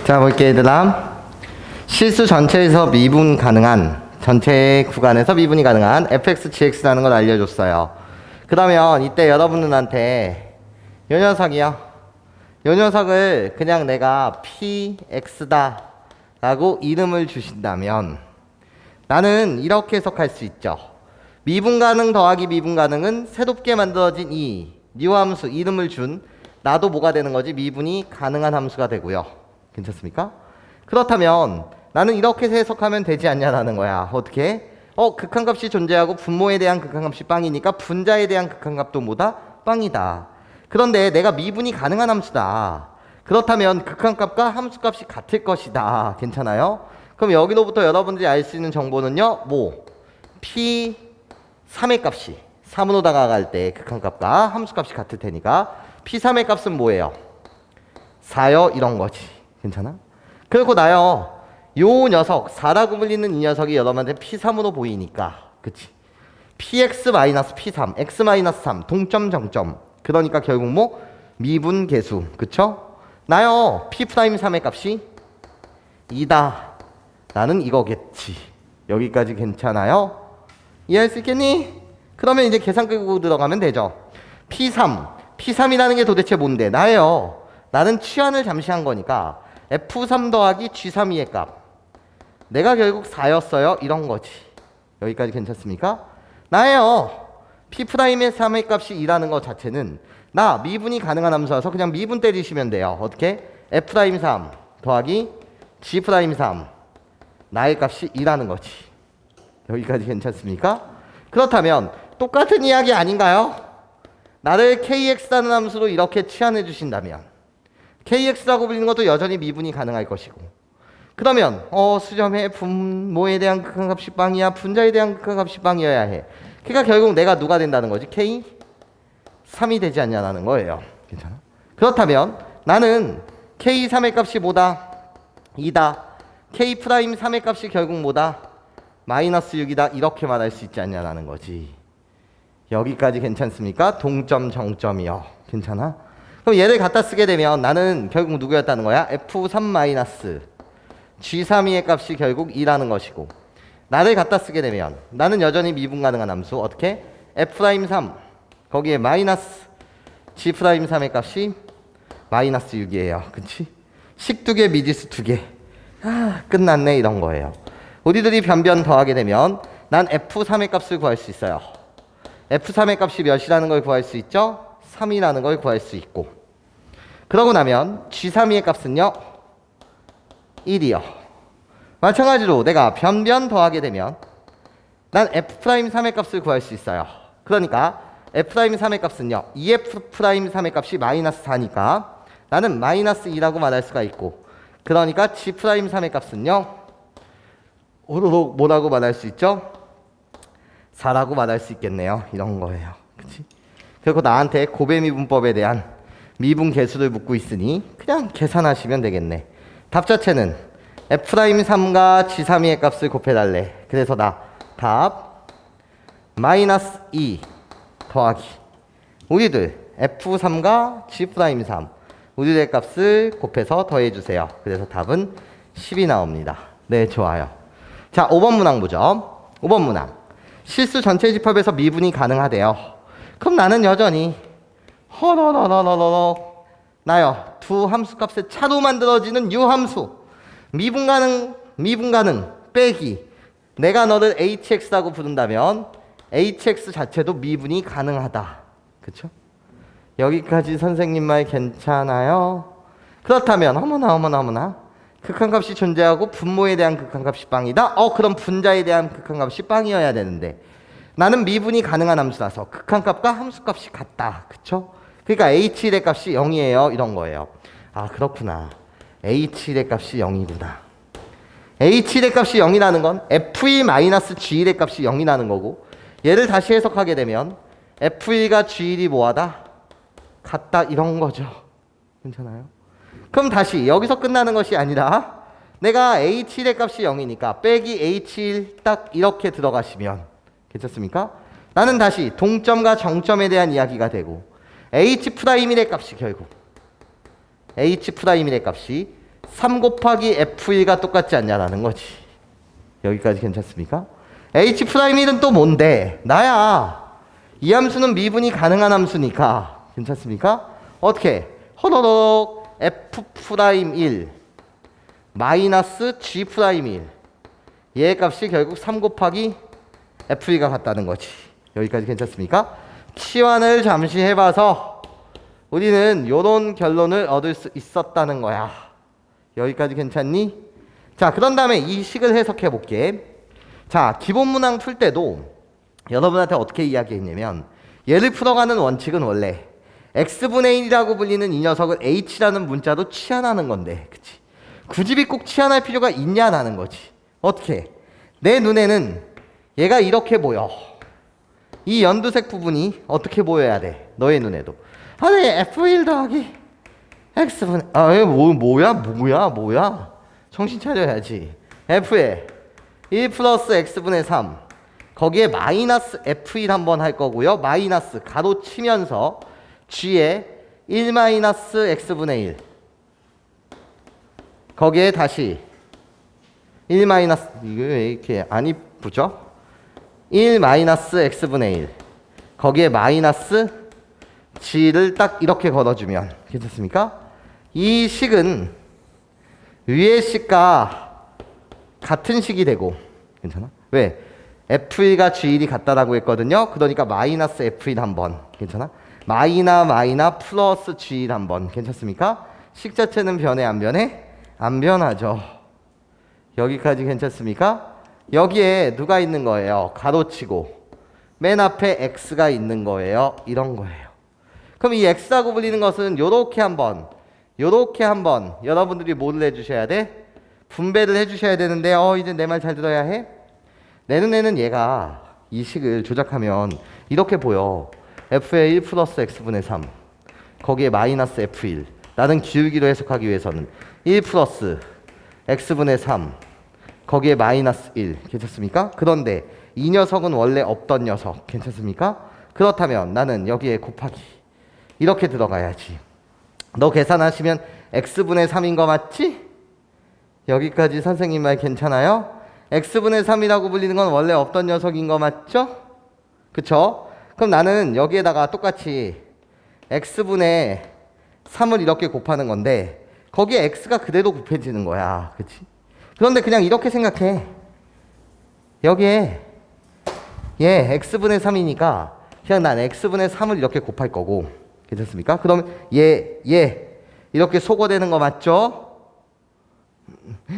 자, 볼게 얘들아. 실수 전체에서 미분 가능한, 전체 구간에서 미분이 가능한 fx, gx라는 걸 알려줬어요. 그러면 이때 여러분들한테 요 녀석이요, 요 녀석을 그냥 내가 px다 라고 이름을 주신다면 나는 이렇게 해석할 수 있죠. 미분 가능 더하기 미분 가능은 새롭게 만들어진 이 new 함수 이름을 준 나도 뭐가 되는 거지? 미분이 가능한 함수가 되고요. 괜찮습니까? 그렇다면 나는 이렇게 해석하면 되지 않냐라는 거야. 어떻게? 극한값이 존재하고 분모에 대한 극한값이 빵이니까 분자에 대한 극한값도 뭐다? 빵이다. 그런데 내가 미분이 가능한 함수다. 그렇다면 극한값과 함수값이 같을 것이다. 괜찮아요? 그럼 여기로부터 여러분들이 알 수 있는 정보는요. 뭐? P3의 값이 3으로 다가갈 때 극한값과 함수값이 같을 테니까 P3의 값은 뭐예요? 4요 이런 거지. 괜찮아? 그리고 나요. 요 녀석 4라고 불리는 이 녀석이 여러분한테 P3으로 보이니까 그치? PX-P3 X-3 동점 정점. 그러니까 결국 뭐? 미분 계수. 그쵸? 나요. P'3의 값이 2다 라는 이거겠지. 여기까지 괜찮아요? 이해할 수 있겠니? 그러면 이제 계산 끌고 들어가면 되죠. P3이라는 게 도대체 뭔데? 나예요. 나는 취한을 잠시 한 거니까 F3 더하기 G32의 값. 내가 결국 4였어요. 이런 거지. 여기까지 괜찮습니까? 나예요. P'의 3의 값이 2라는 것 자체는 나 미분이 가능한 함수라서 그냥 미분 때리시면 돼요. 어떻게? F'3 더하기 G'3 나의 값이 2라는 거지. 여기까지 괜찮습니까? 그렇다면 똑같은 이야기 아닌가요? 나를 KX라는 함수로 이렇게 취한해 주신다면 KX라고 불리는 것도 여전히 미분이 가능할 것이고, 그러면 수렴해 분모에 대한 극한값이 빵이야, 분자에 대한 극한값이 빵이어야 해. 그러니까 결국 내가 누가 된다는 거지? K 3이 되지 않냐라는 거예요. 괜찮아? 그렇다면 나는 K 3의 값이 뭐다? 2다. K 프라임 3의 값이 결국 뭐다? 마이너스 6이다. 이렇게 말할 수 있지 않냐라는 거지. 여기까지 괜찮습니까? 동점 정점이요. 괜찮아? 그럼 얘를 갖다 쓰게 되면 나는 결국 누구였다는 거야? F3 마이너스 G32의 값이 결국 2라는 것이고, 나를 갖다 쓰게 되면 나는 여전히 미분 가능한 함수 어떻게? F'3 거기에 마이너스 G'3의 값이 마이너스 6이에요. 그치? 식 2개 미지수 2개. 끝났네 이런 거예요. 우리들이 변변 더하게 되면 난 F3의 값을 구할 수 있어요. F3의 값이 몇이라는 걸 구할 수 있죠? 3이라는 걸 구할 수 있고, 그러고 나면 G32의 값은요 1이요. 마찬가지로 내가 변변 더하게 되면 난 F'3의 값을 구할 수 있어요. 그러니까 F'3의 값은요 2F'3의 값이 마이너스 4니까 나는 마이너스 2라고 말할 수가 있고, 그러니까 G'3의 값은요 오로록 뭐라고 말할 수 있죠? 4라고 말할 수 있겠네요. 이런 거예요. 그치? 그리고 나한테 고배 미분법에 대한 미분 계수를 묻고 있으니 그냥 계산하시면 되겠네. 답 자체는 F'3과 G32의 값을 곱해달래. 그래서 나 답 마이너스 2 더하기 우리들 F3과 G'3 우리들의 값을 곱해서 더해주세요. 그래서 답은 10이 나옵니다. 네, 좋아요. 자, 5번 문항 보죠. 5번 문항. 실수 전체 집합에서 미분이 가능하대요. 그럼 나는 여전히 나요. 두 함수 값의 차로 만들어지는 유 함수. 미분 가능 빼기. 내가 너를 hx라고 부른다면 hx 자체도 미분이 가능하다. 그쵸? 여기까지 선생님 말 괜찮아요? 그렇다면 어머나 극한값이 존재하고 분모에 대한 극한값이 빵이다? 그럼 분자에 대한 극한값이 빵이어야 되는데 나는 미분이 가능한 함수라서 극한값과 함수값이 같다. 그쵸? 그러니까 h1의 값이 0이에요. 이런 거예요. 아, 그렇구나. h1의 값이 0이구나. h1의 값이 0이라는 건 f1-g1의 값이 0이라는 거고, 얘를 다시 해석하게 되면 f1과 g1이 뭐하다? 같다. 이런 거죠. 괜찮아요? 그럼 다시 여기서 끝나는 것이 아니라 내가 h1의 값이 0이니까 빼기 h1 딱 이렇게 들어가시면 괜찮습니까? 나는 다시 동점과 정점에 대한 이야기가 되고 H'의 값이 결국 H'의 값이 3 곱하기 F1가 똑같지 않냐라는 거지. 여기까지 괜찮습니까? H'1은 또 뭔데? 나야. 이 함수는 미분이 가능한 함수니까. 괜찮습니까? 어떻게? 허더덕 F'1 마이너스 G'1 얘 값이 결국 3 곱하기 F2가 같다는 거지. 여기까지 괜찮습니까? 치환을 잠시 해봐서 우리는 이런 결론을 얻을 수 있었다는 거야. 여기까지 괜찮니? 자, 그런 다음에 이 식을 해석해 볼게. 자, 기본 문항 풀 때도 여러분한테 어떻게 이야기했냐면 얘를 풀어가는 원칙은 원래 x분의 1이라고 불리는 이 녀석을 h라는 문자로 치환하는 건데, 그치? 굳이 꼭 치환할 필요가 있냐라는 거지. 어떻게? 내 눈에는 얘가 이렇게 보여. 이 연두색 부분이 어떻게 보여야 돼? 너의 눈에도. 아니 F1 더하기 X분의 뭐야? 정신 차려야지. F에 1 플러스 X분의 3 거기에 마이너스 F1 한번 할 거고요. 마이너스 가로 치면서 G에 1 마이너스 X분의 1 거기에 다시 1 마이너스 이거 왜 이렇게 안 이쁘죠? 1 마이너스 X분의 1 거기에 마이너스 G를 딱 이렇게 걸어주면 괜찮습니까? 이 식은 위의 식과 같은 식이 되고 괜찮아? 왜? F1과 G1이 같다라고 했거든요. 그러니까 마이너스 F1 한번 괜찮아? 마이나 플러스 G1 한번 괜찮습니까? 식 자체는 변해 안 변해? 안 변하죠. 여기까지 괜찮습니까? 여기에 누가 있는 거예요? 가로치고 맨 앞에 X가 있는 거예요. 이런 거예요. 그럼 이 X라고 불리는 것은 요렇게 한번 여러분들이 뭐를 해주셔야 돼? 분배를 해주셔야 되는데 이제 내 말 잘 들어야 해? 내 눈에는 얘가 이 식을 조작하면 이렇게 보여. F의 1 플러스 X분의 3 거기에 마이너스 F1 나는 기울기로 해석하기 위해서는 1 플러스 X분의 3 거기에 마이너스 1 괜찮습니까? 그런데 이 녀석은 원래 없던 녀석 괜찮습니까? 그렇다면 나는 여기에 곱하기 이렇게 들어가야지. 너 계산하시면 X분의 3인 거 맞지? 여기까지 선생님 말 괜찮아요? X분의 3이라고 불리는 건 원래 없던 녀석인 거 맞죠? 그쵸? 그럼 나는 여기에다가 똑같이 X분의 3을 이렇게 곱하는 건데 거기에 X가 그대로 곱해지는 거야. 그치? 그런데 그냥 이렇게 생각해. 여기에 얘 X분의 3이니까 그냥 난 X분의 3을 이렇게 곱할 거고 괜찮습니까? 그럼 얘 이렇게 소거되는 거 맞죠?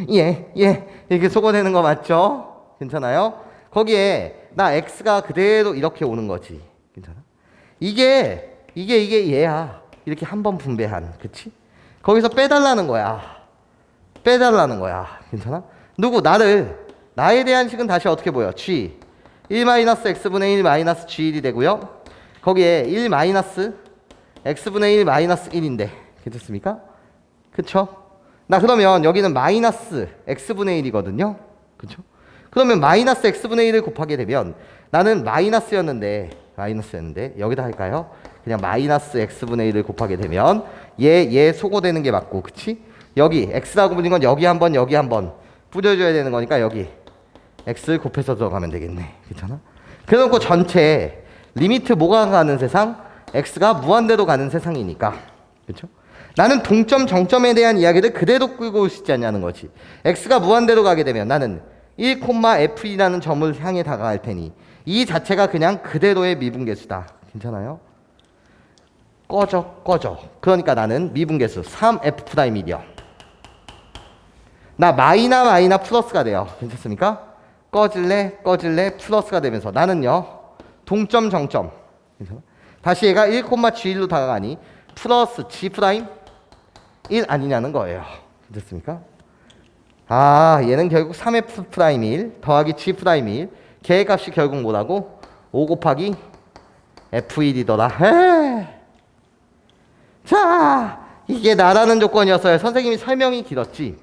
이렇게 소거되는 거 맞죠? 괜찮아요? 거기에 나 X가 그대로 이렇게 오는 거지. 괜찮아? 이게 얘야. 이렇게 한 번 분배한. 그치? 거기서 빼달라는 거야. 괜찮아? 나에 대한 식은 다시 어떻게 보여? G 1 마이너스 X분의 1 마이너스 G1이 되고요. 거기에 1 마이너스 X분의 1 마이너스 1인데 괜찮습니까? 그쵸? 나 그러면 여기는 마이너스 X분의 1이거든요. 그쵸? 그러면 마이너스 X분의 1을 곱하게 되면 나는 마이너스였는데 여기다 할까요? 그냥 마이너스 X분의 1을 곱하게 되면 얘 소거되는 게 맞고 그치? 여기 X라고 불린 건 여기 한번 뿌려줘야 되는 거니까 여기 X를 곱해서 들어가면 되겠네. 괜찮아? 그래놓고 전체 리미트 뭐가 가는 세상? X가 무한대로 가는 세상이니까 그쵸? 나는 동점 정점에 대한 이야기를 그대로 끌고 올 수 있지 않냐는 거지. X가 무한대로 가게 되면 나는 1,F2라는 점을 향해 다가갈 테니 이 자체가 그냥 그대로의 미분계수다. 괜찮아요? 꺼져. 그러니까 나는 미분계수 3F'1이요. 나 마이나 플러스가 돼요. 괜찮습니까? 꺼질래 플러스가 되면서 나는요 동점 정점. 괜찮아? 다시 얘가 1,G1로 다가가니 플러스 G' 1 아니냐는 거예요. 됐습니까? 얘는 결국 3F'1 더하기 G'1 걔의 값이 결국 뭐라고? 5 곱하기 F1이더라. 자, 이게 나라는 조건이었어요. 선생님이 설명이 길었지.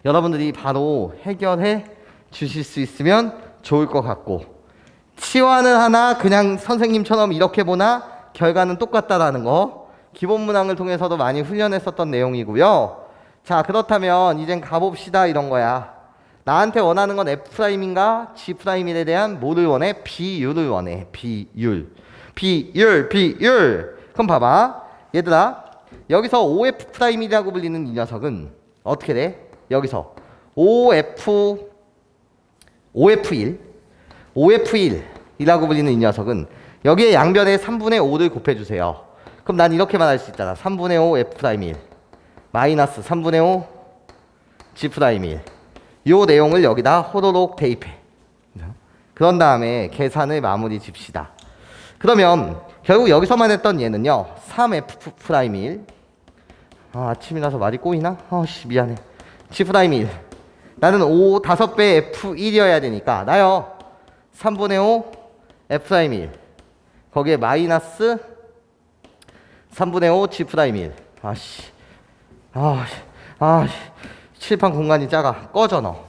여러분들이 바로 해결해 주실 수 있으면 좋을 것 같고 치환을 하나 그냥 선생님처럼 이렇게 보나 결과는 똑같다라는 거 기본 문항을 통해서도 많이 훈련했었던 내용이고요. 자, 그렇다면 이젠 가봅시다 이런 거야. 나한테 원하는 건 F'인가 G'에 대한 뭐를 원해? 비율을 원해. 비율. 그럼 봐봐. 얘들아, 여기서 OF'이라고 불리는 이 녀석은 어떻게 돼? 여기서 OF1이라고 불리는 이 녀석은 여기에 양변에 3분의 5를 곱해주세요. 그럼 난 이렇게 말할 수 있잖아. 3분의 5 F'일 마이너스 3분의 5 G'일. 요 내용을 여기다 호로록 대입해. 그런 다음에 계산을 마무리 집시다. 그러면 결국 여기서만 했던 얘는요. 3F'일. 아침이라서 말이 꼬이나? 미안해. G'일. 나는 5배 F1이어야 되니까 나요. 3분의 5 F'일. 거기에 마이너스 3분의 5 G'일. 칠판 공간이 작아. 꺼져 너.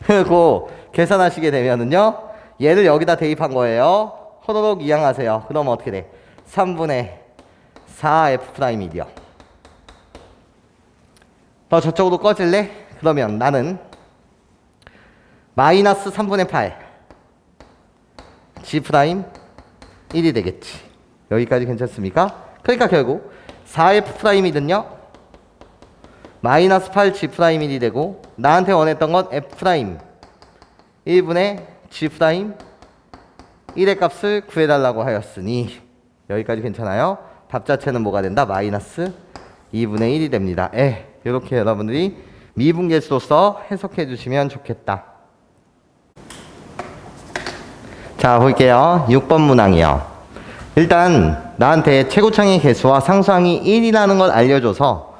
그리고 계산하시게 되면은요. 얘를 여기다 대입한 거예요. 호로록 이항하세요. 그러면 어떻게 돼? 3분의 4 F'이요. 너 저쪽으로 꺼질래? 그러면 나는 마이너스 3분의 8 G'1이 되겠지. 여기까지 괜찮습니까? 그러니까 결국 4F'이든요 마이너스 8 G'1이 되고 나한테 원했던 건 F' 1분의 G' 1의 값을 구해달라고 하였으니 여기까지 괜찮아요? 답 자체는 뭐가 된다? 마이너스 2분의 1이 됩니다. 이렇게 여러분들이 미분계수로서 해석해 주시면 좋겠다. 자, 볼게요. 6번 문항이요. 일단 나한테 최고창의 개수와 상수항이 1이라는 걸 알려줘서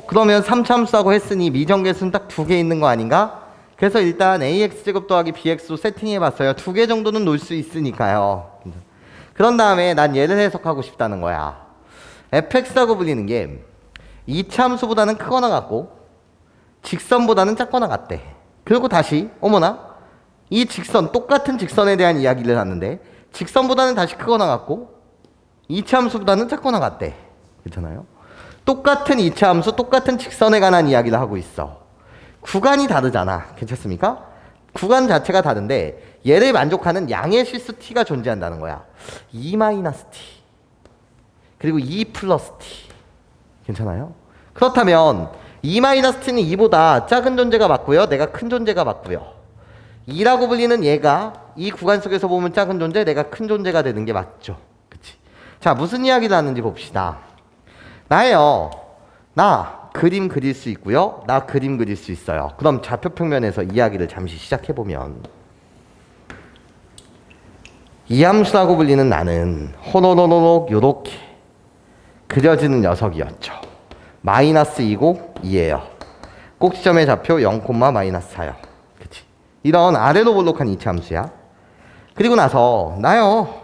그러면 3차함수하고 했으니 미정계수는 딱 2개 있는 거 아닌가? 그래서 일단 AX제곱 더하기 BX로 세팅해봤어요. 2개 정도는 놓을 수 있으니까요. 그런 다음에 난 얘를 해석하고 싶다는 거야. fx라고 불리는 게 2차 함수보다는 크거나 같고 직선보다는 작거나 같대. 그리고 다시 어머나 이 직선 똑같은 직선에 대한 이야기를 하는데 직선보다는 다시 크거나 같고 2차 함수보다는 작거나 같대. 괜찮아요? 똑같은 2차 함수 똑같은 직선에 관한 이야기를 하고 있어. 구간이 다르잖아. 괜찮습니까? 구간 자체가 다른데 얘를 만족하는 양의 실수 t가 존재한다는 거야. 2-t 그리고 2+t 괜찮아요? 그렇다면 2-t는 2보다 작은 존재가 맞고요. 내가 큰 존재가 맞고요. 2라고 불리는 얘가 이 구간 속에서 보면 작은 존재, 내가 큰 존재가 되는 게 맞죠. 그치? 자, 무슨 이야기를 하는지 봅시다. 나 그림 그릴 수 있고요. 나 그림 그릴 수 있어요. 그럼 좌표평면에서 이야기를 잠시 시작해보면 이 함수라고 불리는 나는 호로로록 요렇게 그려지는 녀석이었죠. 마이너스 2고 2예요. 꼭지점의 좌표 0, 마이너스 4요. 그치? 이런 아래로 볼록한 이차 함수야. 그리고 나서 나요.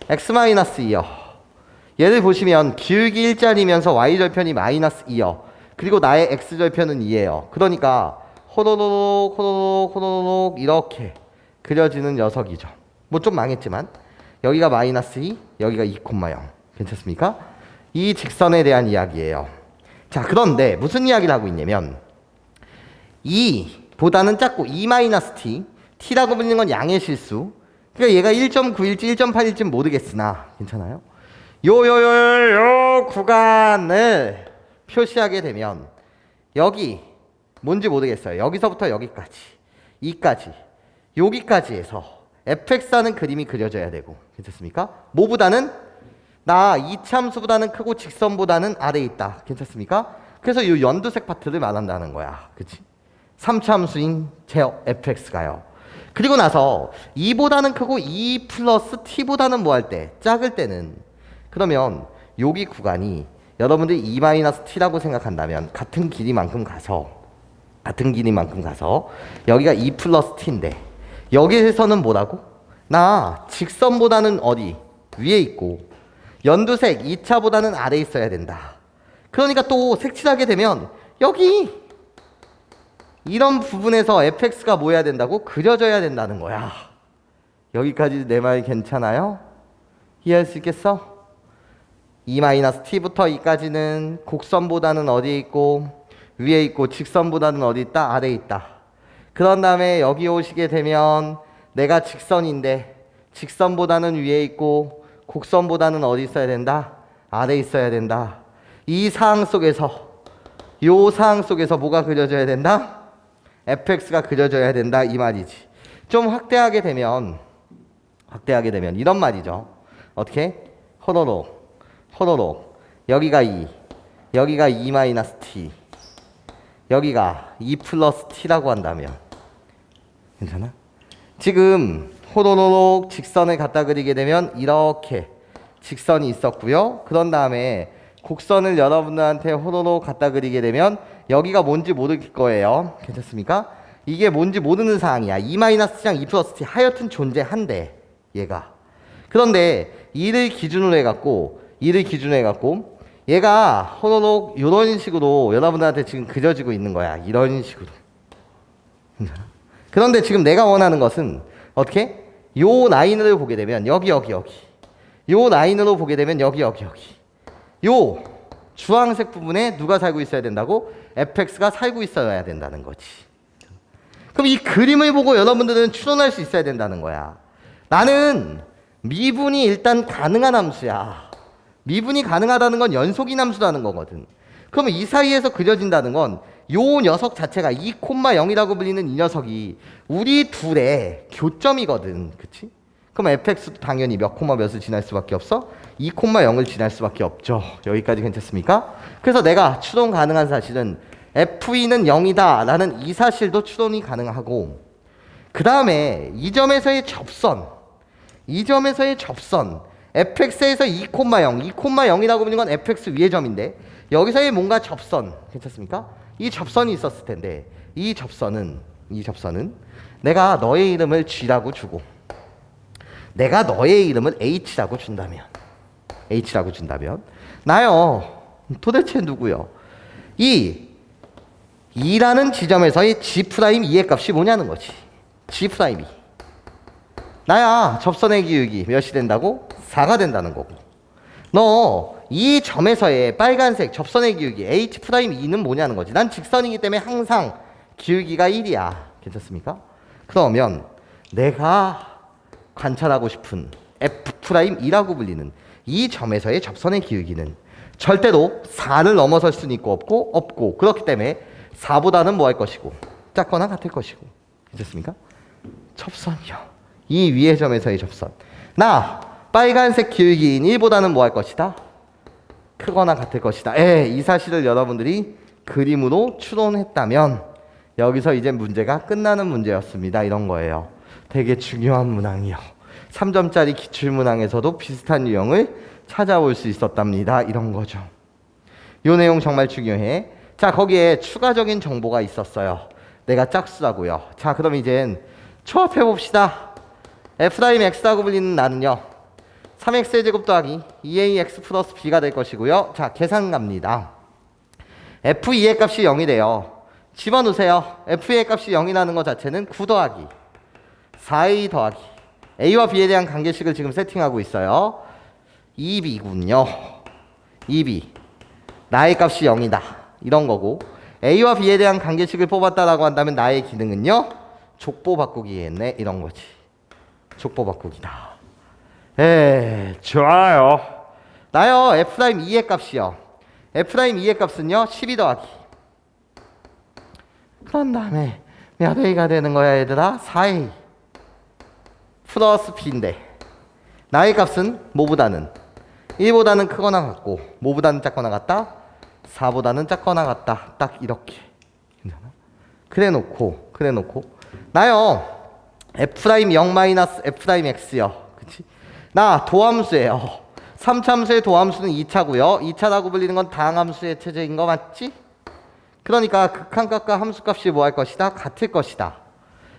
x-2요. 얘를 보시면 기울기 일자리면서 y절편이 마이너스 2요. 그리고 나의 x절편은 2예요. 그러니까 호로록 이렇게 그려지는 녀석이죠. 뭐 좀 망했지만 여기가 마이너스 2, 여기가 2, 0. 괜찮습니까? 이 직선에 대한 이야기예요. 자, 그런데 무슨 이야기를 하고 있냐면 2보다는 작고 2-t, t라고 불리는 건 양의 실수. 그러니까 얘가 1.9일지 1.8일지 모르겠으나 괜찮아요? 요 구간을 표시하게 되면 여기 뭔지 모르겠어요. 여기서부터 여기까지, 여기까지 해서 fx라는 그림이 그려져야 되고 괜찮습니까? 뭐보다는 나 이참수보다는 크고 직선보다는 아래에 있다. 괜찮습니까? 그래서 이 연두색 파트를 말한다는 거야. 그치? 3차함수인 제어 fx가요. 그리고 나서 2보다는 크고 2 플러스 t보다는 뭐 할 때? 작을 때는 그러면 여기 구간이 여러분들이 2-t라고 생각한다면 같은 길이만큼 가서 여기가 2 플러스 t인데 여기에서는 뭐라고? 나 직선보다는 어디? 위에 있고 연두색 2차보다는 아래에 있어야 된다. 그러니까 또 색칠하게 되면 여기 이런 부분에서 fx가 뭐 해야 된다고? 그려져야 된다는 거야. 여기까지 내 말 괜찮아요? 이해할 수 있겠어? 2-t부터 2까지는 곡선보다는 어디에 있고 위에 있고 직선보다는 어디 있다? 아래에 있다. 그런 다음에 여기 오시게 되면 내가 직선인데 직선보다는 위에 있고 곡선보다는 어디 있어야 된다? 아래에 있어야 된다. 이 상황 속에서 요 상황 속에서 뭐가 그려져야 된다? fx가 그려져야 된다 이 말이지. 좀 확대하게 되면 이런 말이죠. 어떻게? 호로록 여기가 2 여기가 2-t 여기가 2 플러스 t라고 한다면 괜찮아? 지금 호로록 직선을 갖다 그리게 되면 이렇게 직선이 있었고요. 그런 다음에 곡선을 여러분들한테 호로록 갖다 그리게 되면 여기가 뭔지 모를 거예요. 괜찮습니까? 이게 뭔지 모르는 상황이야. 2-t랑 2 플러스 t 하여튼 존재한대 얘가. 그런데 이를 기준으로 해갖고 얘가 호로록 이런 식으로 여러분들한테 지금 그려지고 있는 거야. 이런 식으로. 그런데 지금 내가 원하는 것은 어떻게? 요 라인을 보게 되면 여기 요 라인으로 보게 되면 여기 요 주황색 부분에 누가 살고 있어야 된다고? fx가 살고 있어야 된다는 거지. 그럼 이 그림을 보고 여러분들은 추론할 수 있어야 된다는 거야. 나는 미분이 일단 가능한 함수야. 미분이 가능하다는 건 연속인 함수라는 거거든. 그러면 이 사이에서 그려진다는 건 요 녀석 자체가 2,0이라고 불리는 이 녀석이 우리 둘의 교점이거든. 그치? 그럼 fx도 당연히 몇 콤마 몇을 지날 수밖에 없어? 2,0을 지날 수밖에 없죠. 여기까지 괜찮습니까? 그래서 내가 추론 가능한 사실은 f는 0이다 라는 이 사실도 추론이 가능하고, 그 다음에 이 점에서의 접선 fx에서 2,0이라고 부르는 건 fx 위의 점인데 여기서의 뭔가 접선 괜찮습니까? 이 접선이 있었을 텐데 이 접선은 내가 너의 이름을 G라고 주고 내가 너의 이름을 H라고 준다면 나요 도대체 누구요? 이 2라는 지점에서의 G'2의 값이 뭐냐는 거지. G'2 나야 접선의 기울기 몇이 된다고? 4가 된다는 거고, 너 이 점에서의 빨간색 접선의 기울기 H'2는 뭐냐는 거지. 난 직선이기 때문에 항상 기울기가 1이야. 괜찮습니까? 그러면 내가 관찰하고 싶은 F'이라고 불리는 이 점에서의 접선의 기울기는 절대로 4를 넘어설 수는 있고 없고 그렇기 때문에 4보다는 뭐 할 것이고 작거나 같을 것이고. 괜찮습니까? 접선이요. 이 위의 점에서의 접선. 나 빨간색 기울기인 1보다는 뭐 할 것이다? 크거나 같을 것이다. 이 사실을 여러분들이 그림으로 추론했다면 여기서 이제 문제가 끝나는 문제였습니다. 이런 거예요. 되게 중요한 문항이요. 3점짜리 기출문항에서도 비슷한 유형을 찾아올 수 있었답니다. 이런 거죠. 요 내용 정말 중요해. 자, 거기에 추가적인 정보가 있었어요. 내가 짝수라고요. 자, 그럼 이젠 초합해 봅시다. F'X라고 불리는 나는요 3x의 제곱 더하기 2ax 플러스 b가 될 것이고요. 자, 계산 갑니다. f2의 값이 0이 돼요. 집어넣으세요. f2의 값이 0이 나는 것 자체는 9 더하기 4a 더하기 a와 b에 대한 관계식을 지금 세팅하고 있어요. 2b군요. 2b 나의 값이 0이다 이런 거고, a와 b에 대한 관계식을 뽑았다라고 한다면 나의 기능은요 족보 바꾸기겠네 이런 거지. 족보 바꾸기다. 좋아요. 나요 F'2의 값이요. F'2의 값은요 12 더하기 그런 다음에 몇 a가 되는 거야 얘들아? 4a 플러스 b인데 나의 값은 뭐보다는 1보다는 크거나 같고 뭐보다는 작거나 같다? 4보다는 작거나 같다. 딱 이렇게. 그래 놓고 나요 F'0 F'X요. 그치? 나 도함수예요. 3차함수의 도함수는 2차고요. 2차라고 불리는 건 다항함수의 체제인 거 맞지? 그러니까 극한값과 함수값이 뭐 할 것이다? 같을 것이다.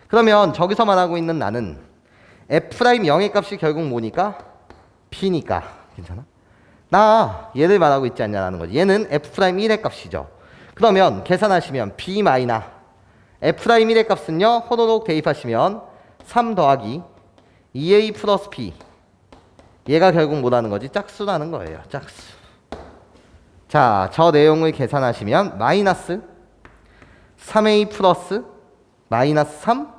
그러면 저기서 말하고 있는 나는 F'0의 값이 결국 뭐니까? B니까. 괜찮아? 나 얘를 말하고 있지 않냐라는 거지. 얘는 F'1의 값이죠. 그러면 계산하시면 B 마이너 F'1의 값은요 호로록 대입하시면 3 더하기 2a 플러스 b 얘가 결국 뭐라는 거지? 짝수라는 거예요. 짝수. 자, 저 내용을 계산하시면 마이너스 3a 플러스 마이너스 3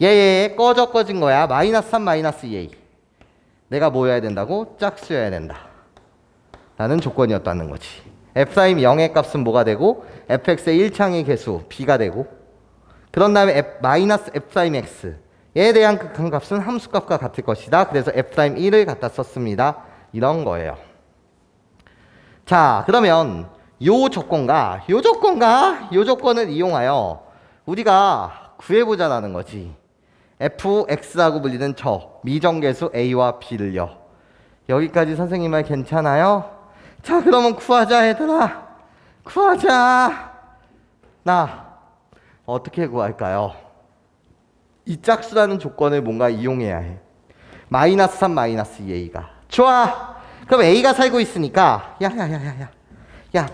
얘 꺼진 거야. 마이너스 3 마이너스 2a 내가 뭐여야 된다고? 짝수여야 된다 라는 조건이었다는 거지. f' 0의 값은 뭐가 되고 fx의 1창의 개수 b가 되고 그런 다음에 마이너스 f'x 얘에 대한 극한값은 함수값과 같을 것이다. 그래서 f'1을 갖다 썼습니다. 이런 거예요. 자, 그러면 요 조건을 이용하여 우리가 구해보자라는 거지. fx라고 불리는 저 미정계수 a와 b를요. 여기까지 선생님 말 괜찮아요? 자, 그러면 구하자 얘들아. 구하자. 나 어떻게 구할까요? 이 짝수라는 조건을 뭔가 이용해야 해. 마이너스 3 마이너스 2a가 좋아. 그럼 a가 살고 있으니까 야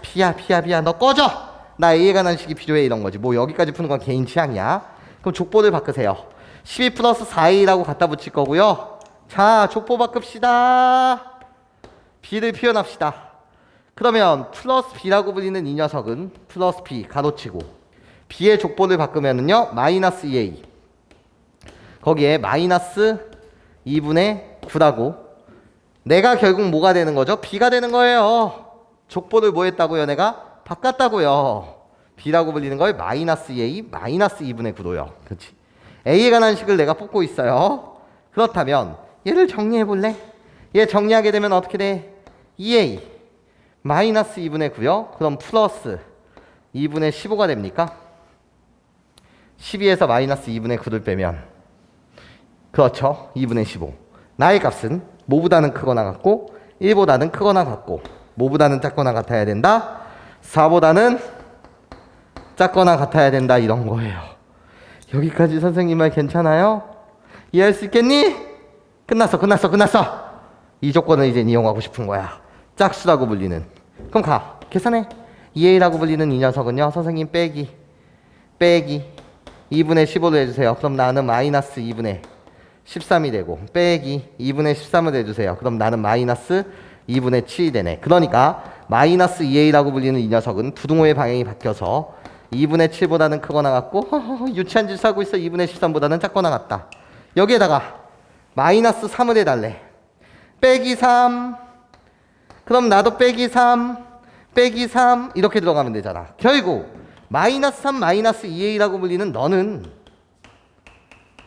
B야 너 꺼져. 나 a에 관한 식이 필요해 이런 거지. 뭐 여기까지 푸는 건 개인 취향이야. 그럼 족보를 바꾸세요. 12 플러스 4a라고 갖다 붙일 거고요. 자, 족보 바꿉시다. b를 표현합시다. 그러면 플러스 b라고 불리는 이 녀석은 플러스 b 가로치고 b의 족보를 바꾸면은요 마이너스 2a 거기에 마이너스 2분의 9라고 내가 결국 뭐가 되는 거죠? b가 되는 거예요. 족보를 뭐 했다고요? 내가 바꿨다고요. b라고 불리는 걸 마이너스 2a 마이너스 2분의 9로요. 그렇지? a에 관한 식을 내가 뽑고 있어요. 그렇다면 얘를 정리해 볼래? 얘 정리하게 되면 어떻게 돼? 2a 마이너스 2분의 9요. 그럼 플러스 2분의 15가 됩니까? 12에서 마이너스 2분의 9를 빼면 그렇죠. 2분의 15 나의 값은 뭐보다는 크거나 같고 1보다는 크거나 같고 뭐보다는 작거나 같아야 된다. 4보다는 작거나 같아야 된다. 이런 거예요. 여기까지 선생님 말 괜찮아요? 이해할 수 있겠니? 끝났어. 이 조건을 이제 이용하고 싶은 거야. 짝수라고 불리는. 그럼 가. 계산해. 2a라고 불리는 이 녀석은요. 선생님 빼기 2분의 15를 해주세요. 그럼 나는 마이너스 2분의 13이 되고 빼기 2분의 13을 해주세요. 그럼 나는 마이너스 2분의 7이 되네. 그러니까 마이너스 2a라고 불리는 이 녀석은 부등호의 방향이 바뀌어서 2분의 7보다는 크거나 같고 유치한 짓을 하고 있어. 2분의 13보다는 작거나 같다. 여기에다가 마이너스 3을 해달래. 빼기 3 그럼 나도 빼기 3 이렇게 들어가면 되잖아. 결국 마이너스 3 마이너스 2a라고 불리는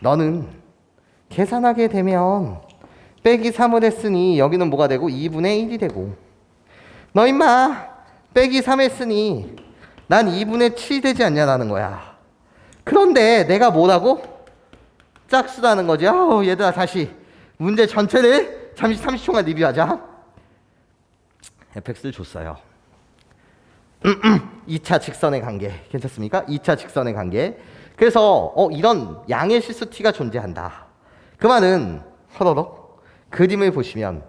너는 계산하게 되면 빼기 3을 했으니 여기는 뭐가 되고 2분의 1이 되고 너 임마 빼기 3 했으니 난 2분의 7 되지 않냐라는 거야. 그런데 내가 뭐라고? 짝수라는 거지. 아우 얘들아 다시 문제 전체를 잠시 30초간 리뷰하자. fx를 줬어요. 2차 직선의 관계 괜찮습니까? 2차 직선의 관계. 그래서 이런 양의 실수 t가 존재한다. 그 말은 허러럭 그림을 보시면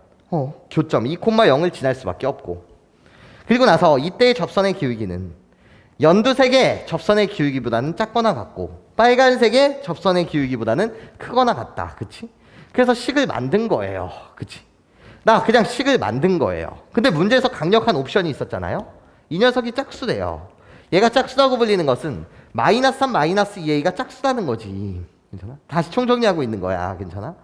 교점 2,0을 지날 수밖에 없고 그리고 나서 이때의 접선의 기울기는 연두색의 접선의 기울기보다는 작거나 같고 빨간색의 접선의 기울기보다는 크거나 같다. 그치? 그래서 식을 만든 거예요. 그치? 나 그냥 식을 만든 거예요. 근데 문제에서 강력한 옵션이 있었잖아요. 이 녀석이 짝수래요. 얘가 짝수라고 불리는 것은 마이너스 3 마이너스 2a가 짝수라는 거지. 괜찮아? 다시 총정리하고 있는 거야. 괜찮아?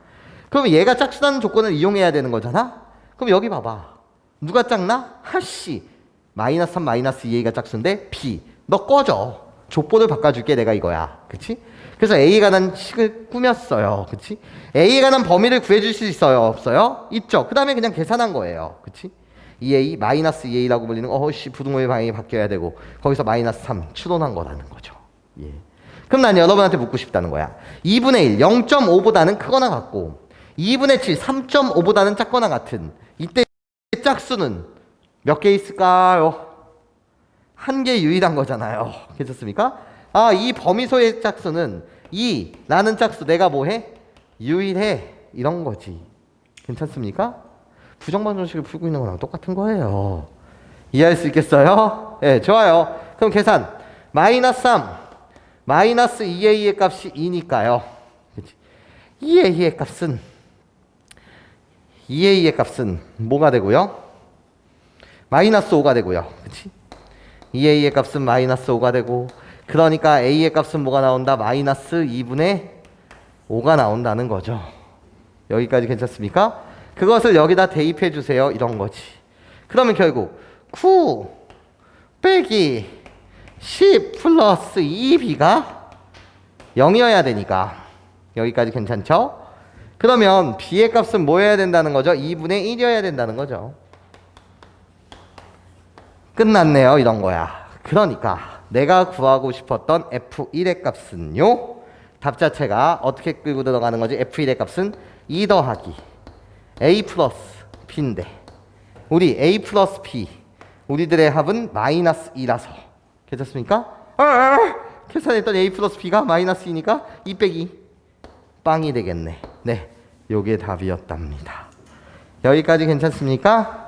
그러면 얘가 짝수라는 조건을 이용해야 되는 거잖아? 그럼 여기 봐봐. 누가 작나? 하씨. 마이너스 3 마이너스 2a가 짝수인데 b. 너 꺼져. 족보를 바꿔줄게 내가 이거야. 그치? 그래서 a에 관한 식을 꾸몄어요. 그치? a에 관한 범위를 구해줄 수 있어요? 없어요? 있죠. 그 다음에 그냥 계산한 거예요. 그치? 2a 마이너스 2a라고 불리는 부등호의 방향이 바뀌어야 되고 거기서 마이너스 3 추론한 거라는 거죠. 예. 그럼 난 여러분한테 묻고 싶다는 거야. 2분의 1 0.5보다는 크거나 같고 2분의 7 3.5보다는 작거나 같은 이때 짝수는 몇 개 있을까요? 한 개 유일한 거잖아요. 괜찮습니까? 이 범위소의 짝수는 라는 짝수 내가 뭐해? 유일해. 이런 거지. 괜찮습니까? 부정반정식을 풀고 있는 거랑 똑같은 거예요. 이해할 수 있겠어요? 네, 좋아요. 그럼 계산. 마이너스 3 마이너스 2a의 값이 2니까요. 2a의 값은 뭐가 되고요? 마이너스 5가 되고요. 그치? 2a의 값은 마이너스 5가 되고 그러니까 a의 값은 뭐가 나온다? 마이너스 2분의 5가 나온다는 거죠. 여기까지 괜찮습니까? 그것을 여기다 대입해 주세요. 이런 거지. 그러면 결국 9 빼기 10 플러스 2b가 0이어야 되니까 여기까지 괜찮죠? 그러면 b의 값은 뭐 해야 된다는 거죠? 2분의 1이어야 된다는 거죠. 끝났네요. 이런 거야. 그러니까 내가 구하고 싶었던 f1의 값은요. 답 자체가 어떻게 끌고 들어가는 거지? f1의 값은 2 더하기 a 플러스 b인데 우리 a 플러스 b 우리들의 합은 마이너스 2라서 괜찮습니까? 계산했더니 a 플러스 b가 마이너스 2니까 2 빼기 빵이 되겠네. 네, 요게 답이었답니다. 여기까지 괜찮습니까?